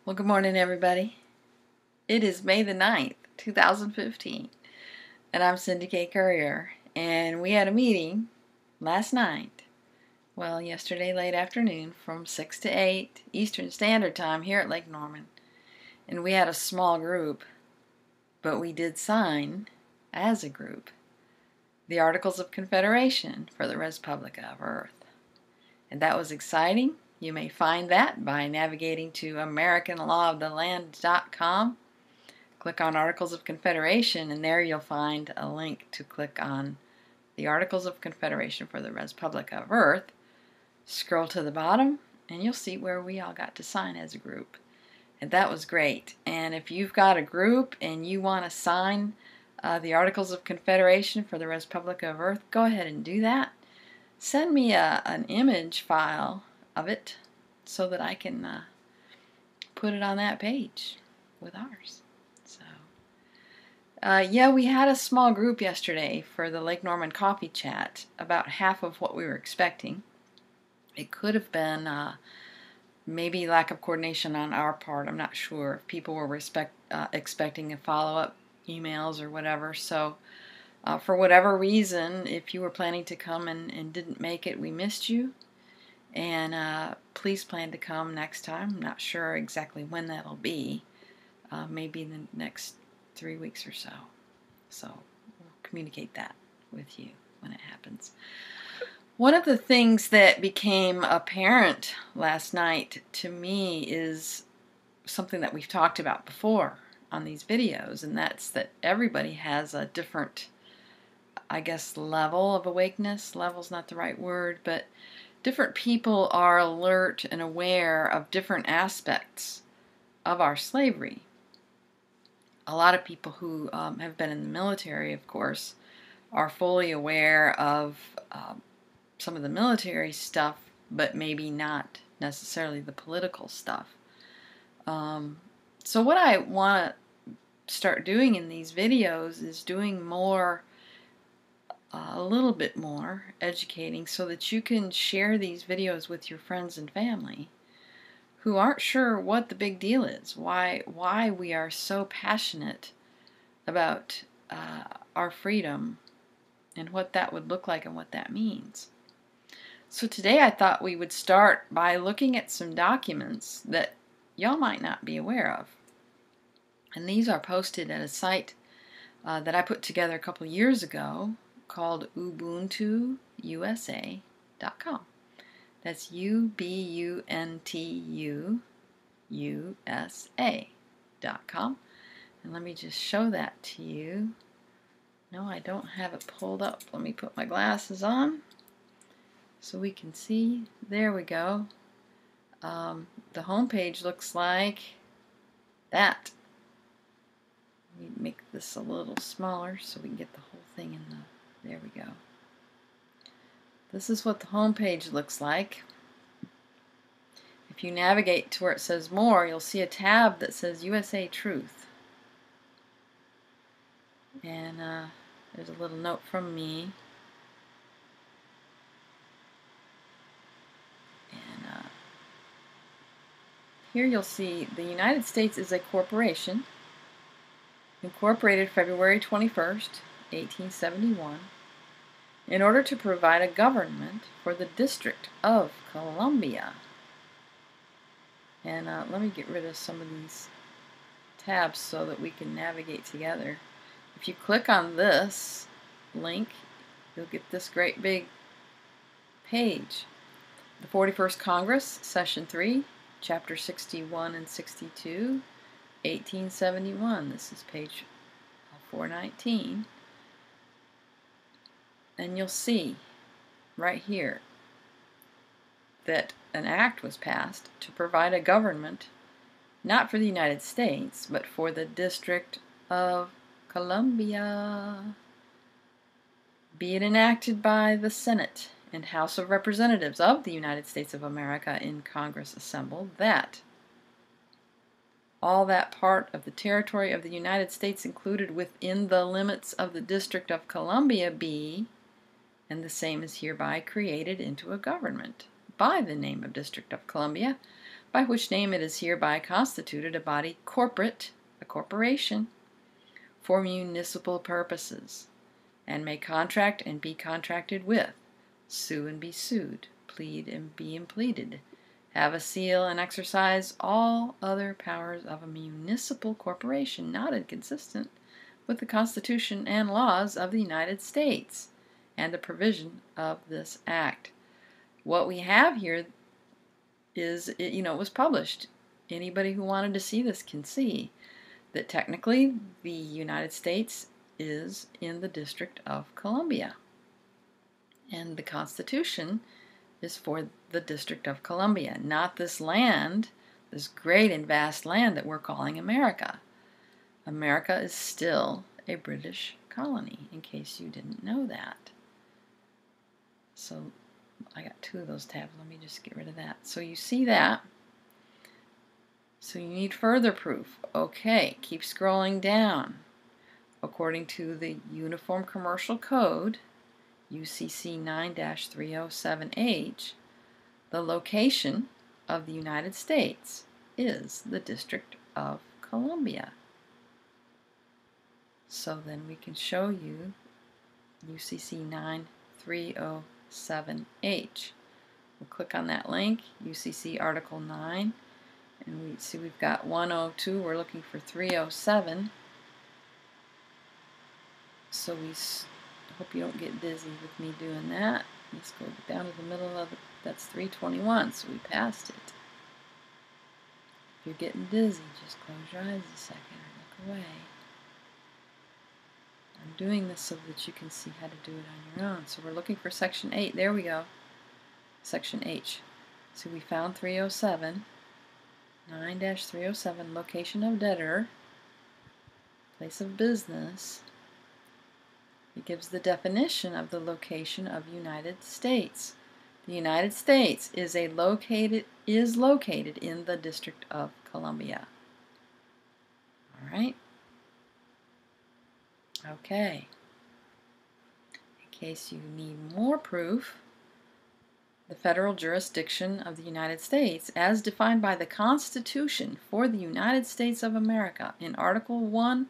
Well, good morning, everybody. It is May the 9th, 2015, and I'm Cindy K. Courier, and we had a meeting last night, well, yesterday late afternoon, from 6 to 8 Eastern Standard Time here at Lake Norman, and we had a small group, but we did sign, as a group, the Articles of Confederation for the Respublica of Earth, and that was exciting. You may find that by navigating to AmericanLawOfTheLand.com. Click on Articles of Confederation, and there you'll find a link to click on the Articles of Confederation for the Respublica of Earth. Scroll to the bottom, and you'll see where we all got to sign as a group. And that was great. And if you've got a group and you want to sign the Articles of Confederation for the Respublica of Earth, go ahead and do that. Send me an image file of it so that I can put it on that page with ours. So, yeah, we had a small group yesterday for the Lake Norman Coffee Chat, about half of what we were expecting. It could have been maybe lack of coordination on our part. I'm not sure if people were expecting a follow-up emails or whatever. So for whatever reason, if you were planning to come and didn't make it, we missed you. And please plan to come next time. I'm not sure exactly when that'll be. Maybe in the next 3 weeks or so. So we'll communicate that with you when it happens. One of the things that became apparent last night to me is something that we've talked about before on these videos, and that's that everybody has a different, I guess, level of awakeness. Level's not the right word, but different people are alert and aware of different aspects of our slavery. A lot of people who have been in the military, of course, are fully aware of some of the military stuff, but maybe not necessarily the political stuff. So what I want to start doing in these videos is doing more, a little bit more educating, so that you can share these videos with your friends and family who aren't sure what the big deal is, why we are so passionate about our freedom and what that would look like and what that means. So today I thought we would start by looking at some documents that y'all might not be aware of. And these are posted at a site that I put together a couple years ago called UbuntuUSA.com. That's UbuntuUSA.com. And let me just show that to you. No, I don't have it pulled up. Let me put my glasses on so we can see. There we go. The home page looks like that. Let me make this a little smaller so we can get the whole thing in the... There we go. This is what the home page looks like. If you navigate to where it says more, you'll see a tab that says USA Truth. And there's a little note from me. And here you'll see the United States is a corporation, incorporated February 21st, 1871, in order to provide a government for the District of Columbia. And let me get rid of some of these tabs so that we can navigate together. If you click on this link, you'll get this great big page. The 41st Congress, Session 3, Chapter 61 and 62, 1871. This is page 419. And you'll see right here that an act was passed to provide a government not for the United States, but for the District of Columbia. Be it enacted by the Senate and House of Representatives of the United States of America in Congress assembled, that all that part of the territory of the United States included within the limits of the District of Columbia be, and the same is hereby created into a government by the name of District of Columbia, by which name it is hereby constituted a body corporate, a corporation, for municipal purposes, and may contract and be contracted with, sue and be sued, plead and be impleaded, have a seal and exercise all other powers of a municipal corporation not inconsistent with the Constitution and laws of the United States and the provision of this act. What we have here is, it was published. Anybody who wanted to see this can see that technically the United States is in the District of Columbia. And the Constitution is for the District of Columbia, not this land, this great and vast land that we're calling America. America is still a British colony, in case you didn't know that. So I got two of those tabs. Let me just get rid of that. So you see that. So you need further proof. Okay, keep scrolling down. According to the Uniform Commercial Code, UCC 9-307H, the location of the United States is the District of Columbia. So then we can show you UCC 9-307H. We'll click on that link, UCC Article 9, and we see we've got 102, we're looking for 307. So we hope you don't get dizzy with me doing that. Let's go down to the middle of it. That's 321, so we passed it. If you're getting dizzy, just close your eyes a second or look away. I'm doing this so that you can see how to do it on your own. So we're looking for Section 8. There we go. Section H. So we found 307. 9-307, location of debtor, place of business. It gives the definition of the location of United States. The United States is located in the District of Columbia. All right. Okay. In case you need more proof, the federal jurisdiction of the United States, as defined by the Constitution for the United States of America in Article 1,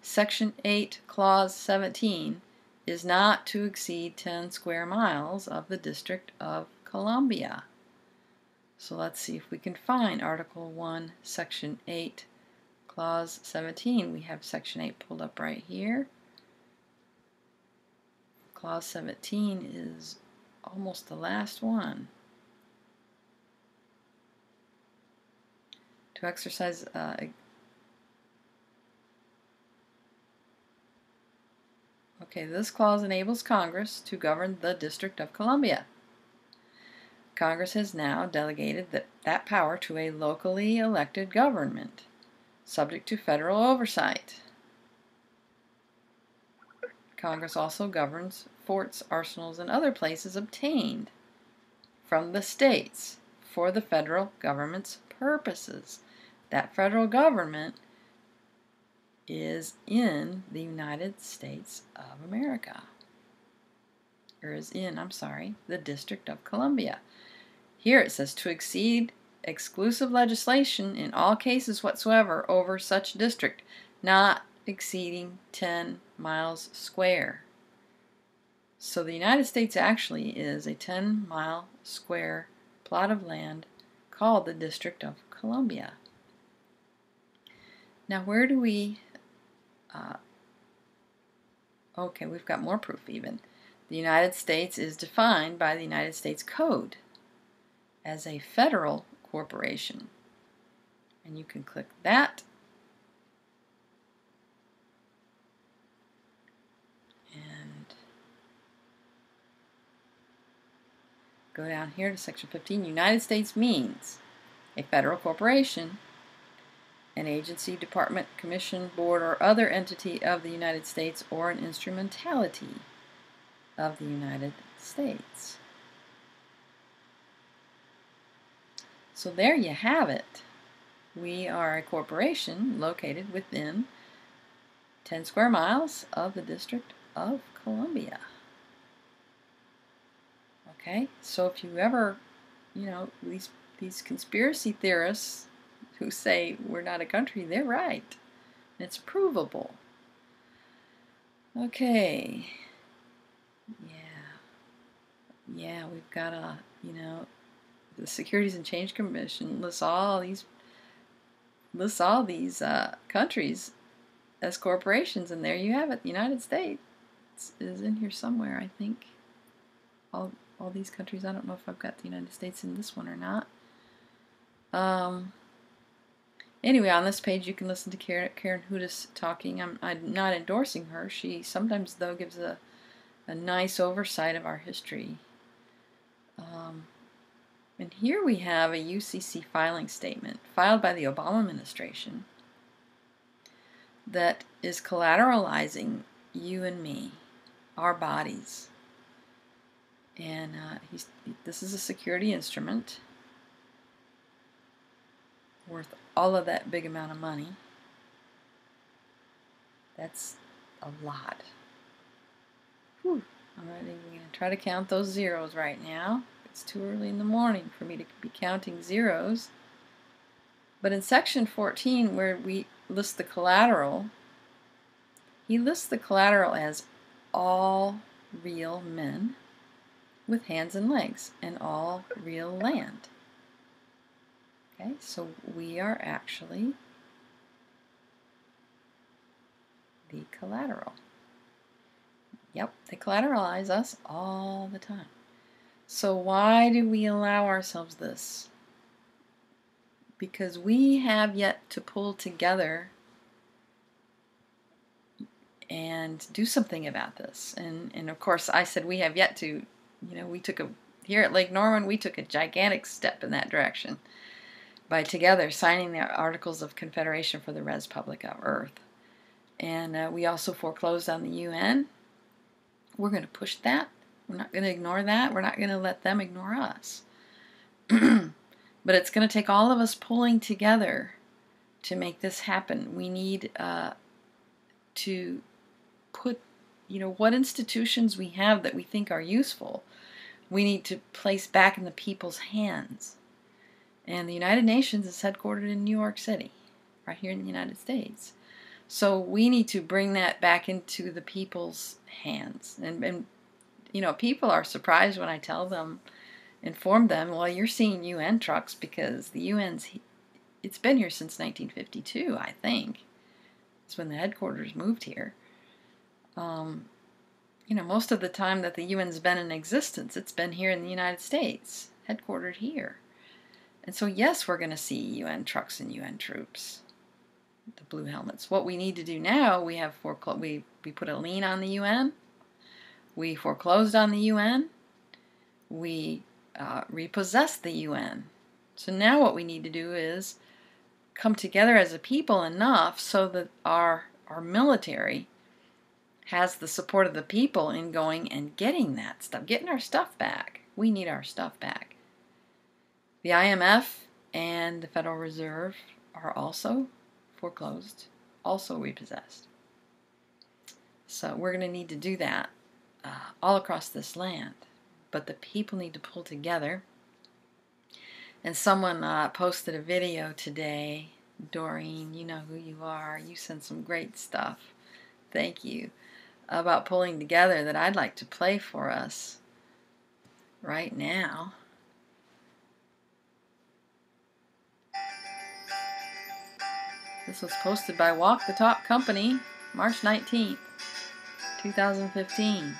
Section 8, Clause 17, is not to exceed 10 square miles of the District of Columbia. So let's see if we can find Article 1, Section 8, Clause 17. We have Section 8 pulled up right here. Clause 17 is almost the last one. To exercise okay, this clause enables Congress to govern the District of Columbia. Congress has now delegated that power to a locally elected government, subject to federal oversight. Congress also governs forts, arsenals, and other places obtained from the states for the federal government's purposes. That federal government is in the United States of America. Or is in, I'm sorry, the District of Columbia. Here it says to exceed exclusive legislation in all cases whatsoever over such district, not exceeding 10 miles square. So the United States actually is a 10-mile square plot of land called the District of Columbia. Now where do we, okay, we've got more proof even. The United States is defined by the United States Code as a federal corporation. And you can click that. And go down here to Section 15. United States means a federal corporation, an agency, department, commission, board, or other entity of the United States, or an instrumentality of the United States. So there you have it. We are a corporation located within 10 square miles of the District of Columbia. Okay, so if you ever, these these conspiracy theorists who say we're not a country, they're right. It's provable. Okay. Yeah, we've got a, the Securities and Exchange Commission lists all these countries as corporations, and there you have it. The United States is in here somewhere, I think. All these countries. I don't know if I've got the United States in this one or not. Anyway, on this page you can listen to Karen Hudas talking. I'm not endorsing her. She sometimes, though, gives a nice oversight of our history. And here we have a UCC filing statement filed by the Obama administration that is collateralizing you and me, our bodies. And this is a security instrument worth all of that big amount of money. That's a lot. Whew. Alright, we're going to try to count those zeros right now. It's too early in the morning for me to be counting zeros. But in section 14, where we list the collateral, he lists the collateral as all real men with hands and legs and all real land. Okay, so we are actually the collateral. Yep, they collateralize us all the time. So why do we allow ourselves this? Because we have yet to pull together and do something about this. And of course, I said we have yet to, here at Lake Norman, we took a gigantic step in that direction by together signing the Articles of Confederation for the Res Publica of Earth. And we also foreclosed on the UN. We're going to push that. We're not going to ignore that. We're not going to let them ignore us. But it's going to take all of us pulling together to make this happen. We need to put, what institutions we have that we think are useful, we need to place back in the people's hands. And the United Nations is headquartered in New York City, right here in the United States. So we need to bring that back into the people's hands. And people are surprised when I inform them, well, you're seeing UN trucks because the it's been here since 1952, I think. It's when the headquarters moved here. Most of the time that the UN's been in existence, it's been here in the United States, headquartered here. And so, yes, we're going to see UN trucks and UN troops, the blue helmets. What we need to do now, we put a lien on the UN. We foreclosed on the UN. We repossessed the UN. So now what we need to do is come together as a people enough so that our military has the support of the people in going and getting that stuff, getting our stuff back. We need our stuff back. The IMF and the Federal Reserve are also foreclosed, also repossessed. So we're going to need to do that all across this land. But the people need to pull together. And someone posted a video today. Doreen, you know who you are. You sent some great stuff. Thank you. About pulling together that I'd like to play for us right now. This was posted by Walk the Talk Company, March 19th, 2015.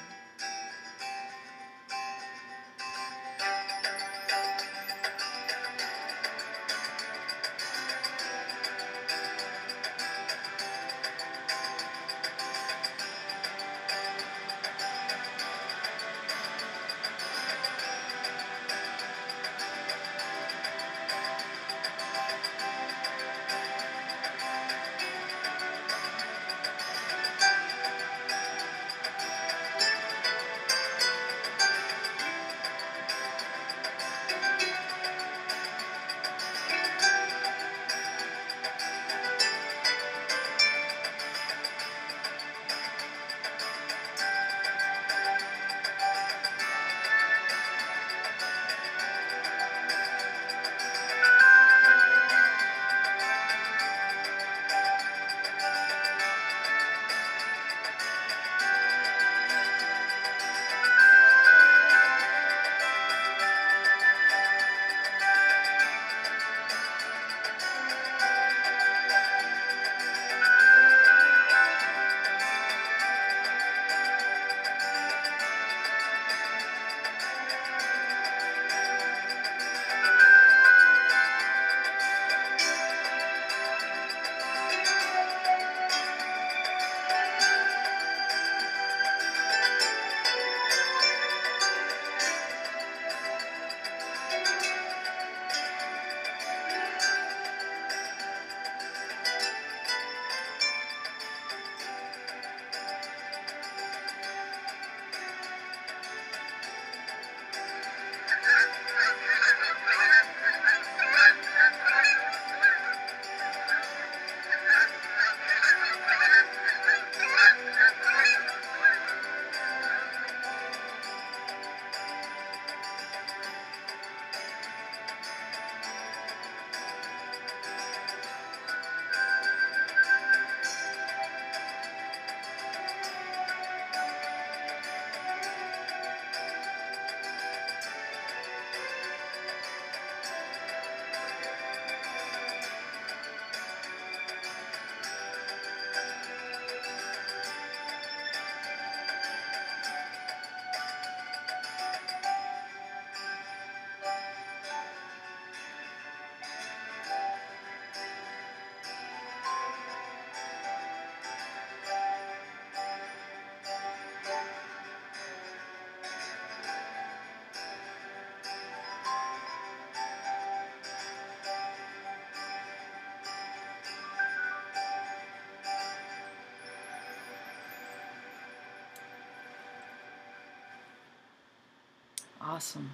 Awesome.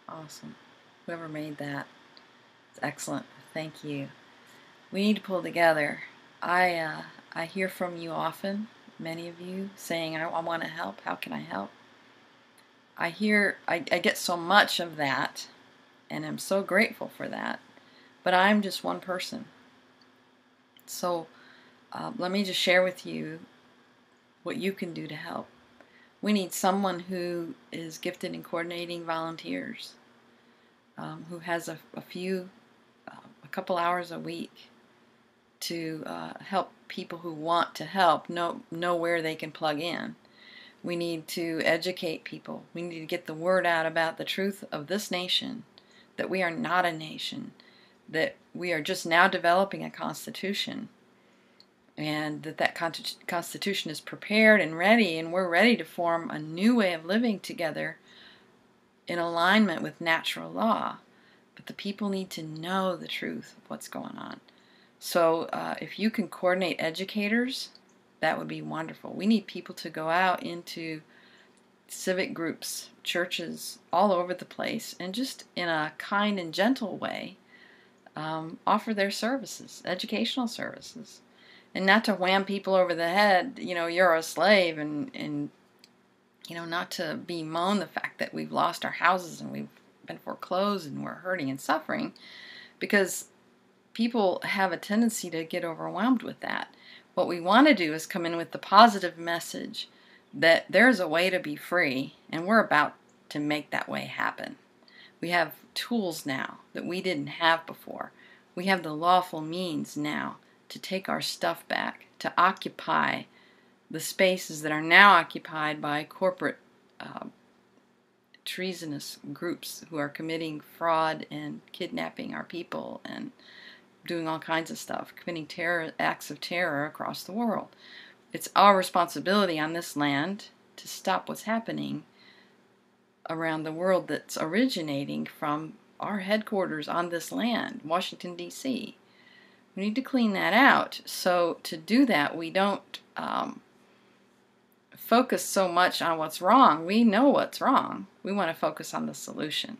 Awesome. Whoever made that, it's excellent. Thank you. We need to pull together. I hear from you often, many of you, saying, I want to help. How can I help? I get so much of that, and I'm so grateful for that, but I'm just one person. So let me just share with you what you can do to help. We need someone who is gifted in coordinating volunteers, who has a couple hours a week to help people who want to help know where they can plug in. We need to educate people. We need to get the word out about the truth of this nation, that we are not a nation, that we are just now developing a constitution, and that constitution is prepared and ready, and we're ready to form a new way of living together in alignment with natural law. But the people need to know the truth of what's going on. So if you can coordinate educators, that would be wonderful. We need people to go out into civic groups, churches, all over the place, and just in a kind and gentle way offer their services, educational services. And not to wham people over the head, you're a slave, and not to bemoan the fact that we've lost our houses and we've been foreclosed and we're hurting and suffering, because people have a tendency to get overwhelmed with that. What we want to do is come in with the positive message that there's a way to be free, and we're about to make that way happen. We have tools now that we didn't have before. We have the lawful means now to take our stuff back, to occupy the spaces that are now occupied by corporate treasonous groups who are committing fraud and kidnapping our people and doing all kinds of stuff, committing acts of terror across the world. It's our responsibility on this land to stop what's happening around the world that's originating from our headquarters on this land, Washington, D.C. We need to clean that out. So to do that, we don't focus so much on what's wrong. We know what's wrong. We want to focus on the solution.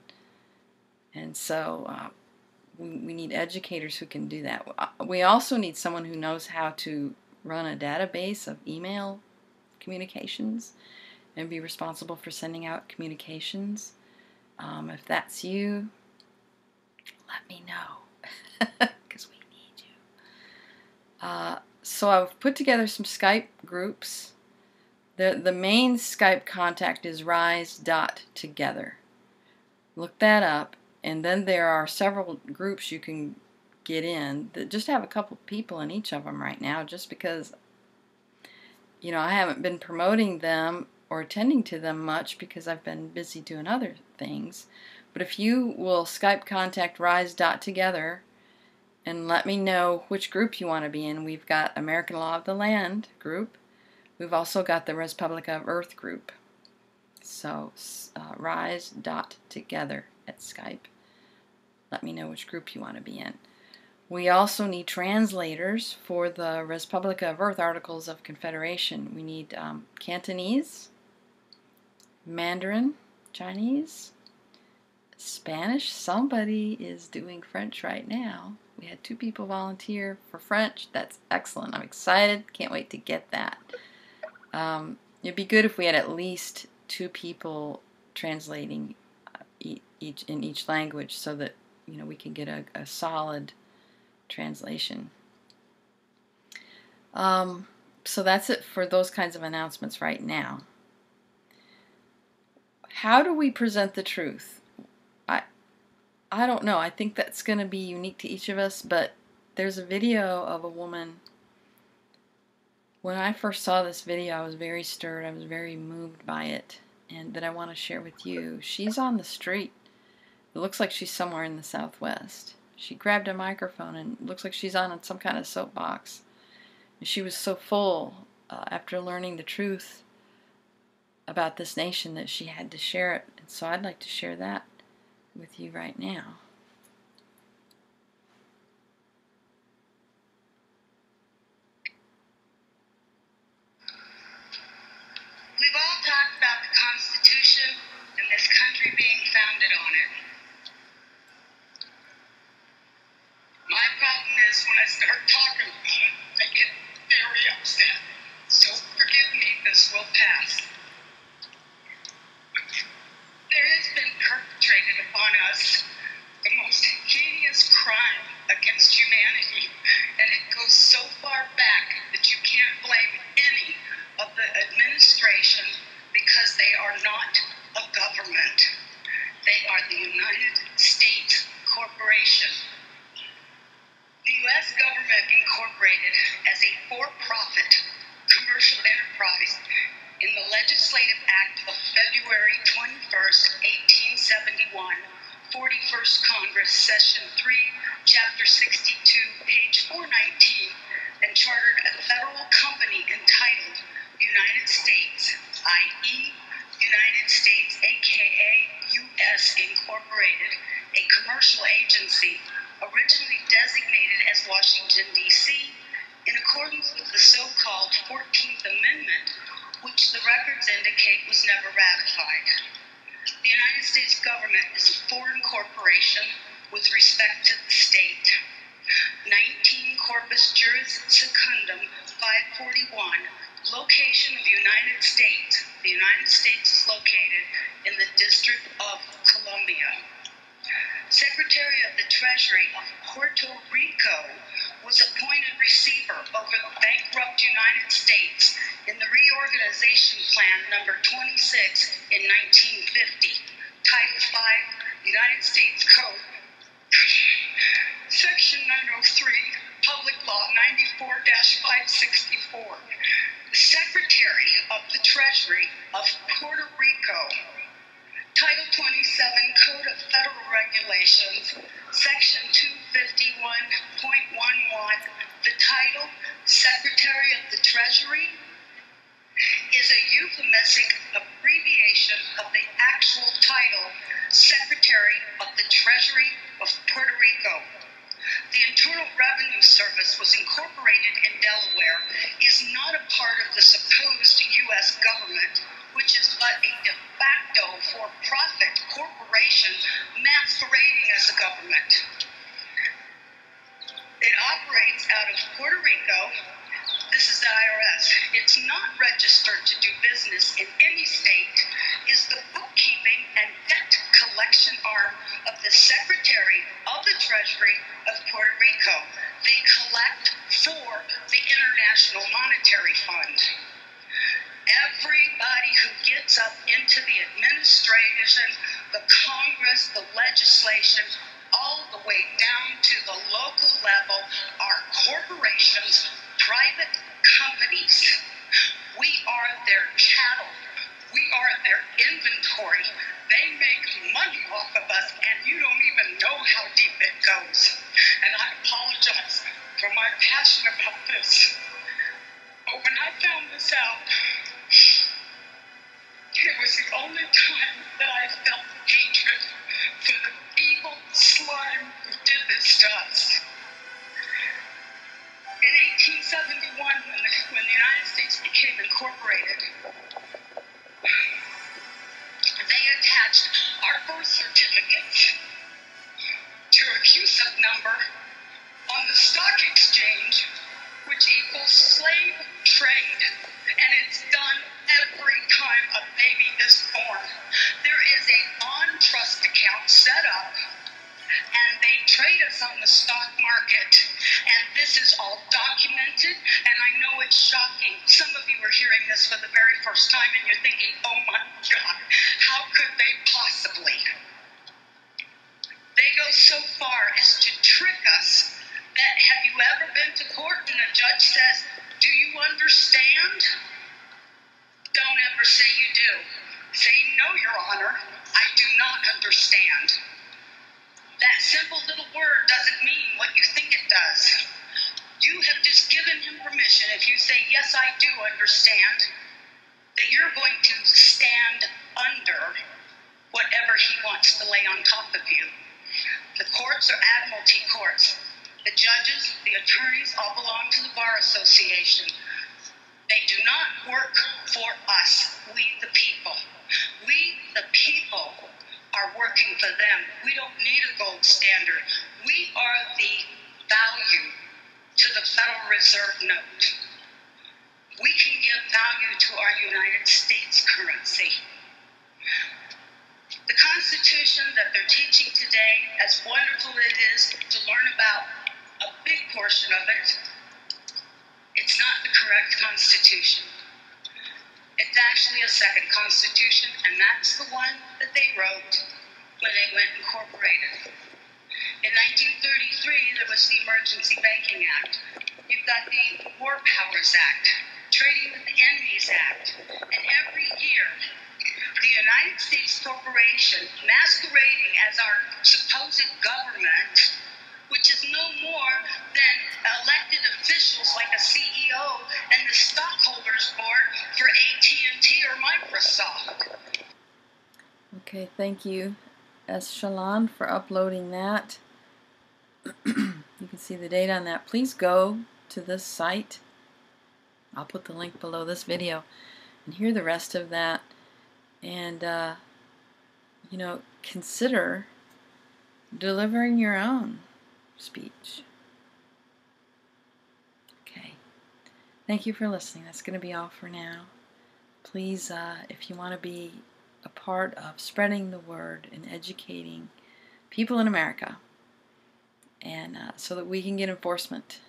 And so we need educators who can do that. We also need someone who knows how to run a database of email communications and be responsible for sending out communications. If that's you, let me know, because we need you. So I've put together some Skype groups. The main Skype contact is rise.together. Look that up, and then there are several groups you can get in that just have a couple people in each of them right now, just because I haven't been promoting them or attending to them much because I've been busy doing other things. But if you will Skype contact rise.together and let me know which group you want to be in. We've got American Law of the Land group. We've also got the Res Publica of Earth group. So rise.together at Skype. Let me know which group you want to be in. We also need translators for the Res Publica of Earth Articles of Confederation. We need Cantonese, Mandarin, Chinese, Spanish. Somebody is doing French right now. We had 2 people volunteer for French. That's excellent. I'm excited. Can't wait to get that. It'd be good if we had at least 2 people translating each in each language, so that we can get a solid translation. So that's it for those kinds of announcements right now. How do we present the truth? I don't know. I think that's going to be unique to each of us, but there's a video of a woman. When I first saw this video, I was very stirred. I was very moved by it, and that I want to share with you. She's on the street. It looks like she's somewhere in the Southwest. She grabbed a microphone, and it looks like she's on some kind of soapbox. And she was so full after learning the truth about this nation that she had to share it. And so I'd like to share that with you right now. We've all talked about the Constitution and this country being when I start talking about it, I get very upset. So forgive me, this will pass. There has been perpetrated upon us the most heinous crime against humanity, and it goes so far back that you can't blame any of the administration because they are not a government. They are the United States Corporation. The U.S. government incorporated as a for-profit commercial enterprise in the Legislative Act of February 21st, 1871, 41st Congress, Session 3, Chapter 62, page 419, and chartered a federal company entitled United States, i.e., United States, aka U.S. Incorporated, a commercial agency originally designated as Washington, D.C., in accordance with the so-called 14th Amendment, which the records indicate was never ratified. The United States government is a foreign corporation with respect to the state. 19 Corpus Juris Secundum 541, location of United States. The United States is located in the District of Columbia. Secretary of the Treasury of Puerto Rico was appointed receiver over the bankrupt United States in the Reorganization Plan number 26 in 1950, Title 5, United States Code, Section 903, Public Law 94-564. The Secretary of the Treasury of Puerto Rico, Title 27, Code of Federal Regulations, Section 251.11, the title, Secretary of the Treasury, is a euphemistic abbreviation of the actual title, Secretary of the Treasury of Puerto Rico. The Internal Revenue Service was incorporated in Delaware, is not a part of the supposed U.S. government, which is but a de facto for-profit corporation masquerading as a government. It operates out of Puerto Rico. This is the IRS. It's not registered to do business in any state, is the bookkeeping and debt collection arm of the Secretary of the Treasury of Puerto Rico. They collect for the International Monetary Fund. Everybody who gets up into the administration, the Congress, the legislation, all the way down to the local level are corporations, private companies. We are their chattel. We are their inventory. They make money off of us, and you don't even know how deep it goes. And I apologize for my passion about this. But when I found this out, it was the only time that I felt hatred for the evil slime who did this to us. In 1871, when the United States became incorporated, they attached our birth certificates to a CUSIP number on the stock exchange, which equals slave trade, and it's done every time a baby is born. There is a bond trust account set up, and they trade us on the stock market, and this is all documented, and I know it's shocking. Some of you are hearing this for the very first time, and you're thinking, oh my God, how could they possibly? They go so far as to trick us that, have you ever been to court and a judge says, do you understand? Don't ever say you do. Say, no, Your Honor, I do not understand. That simple little word doesn't mean what you think it does. You have just given him permission, if you say, yes, I do understand, that you're going to stand under whatever he wants to lay on top of you. The courts are admiralty courts. The judges, the attorneys all belong to the Bar Association. They do not work for us, we the people. We the people are working for them. We don't need a gold standard. We are the value Reserve note. We can give value to our United States currency. The Constitution that they're teaching today, as wonderful as it is to learn about a big portion of it, it's not the correct Constitution. It's actually a second Constitution, and that's the one that they wrote when they went and incorporated. In 1933, there was the Emergency Banking Act. You've got the War Powers Act, Trading with the Enemies Act, and every year, the United States corporation, masquerading as our supposed government, which is no more than elected officials like a CEO and the stockholders board for AT&T or Microsoft. Okay, thank you, S. Shalon, for uploading that. You can see the date on that. Please go to this site. I'll put the link below this video and hear the rest of that. And, you know, consider delivering your own speech. Okay. Thank you for listening. That's going to be all for now. Please, if you want to be a part of spreading the word and educating people in America, and so that we can get enforcement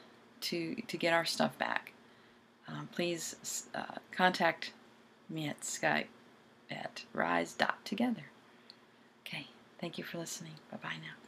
to get our stuff back, please contact me at Skype at rise.together. Okay, thank you for listening. Bye-bye now.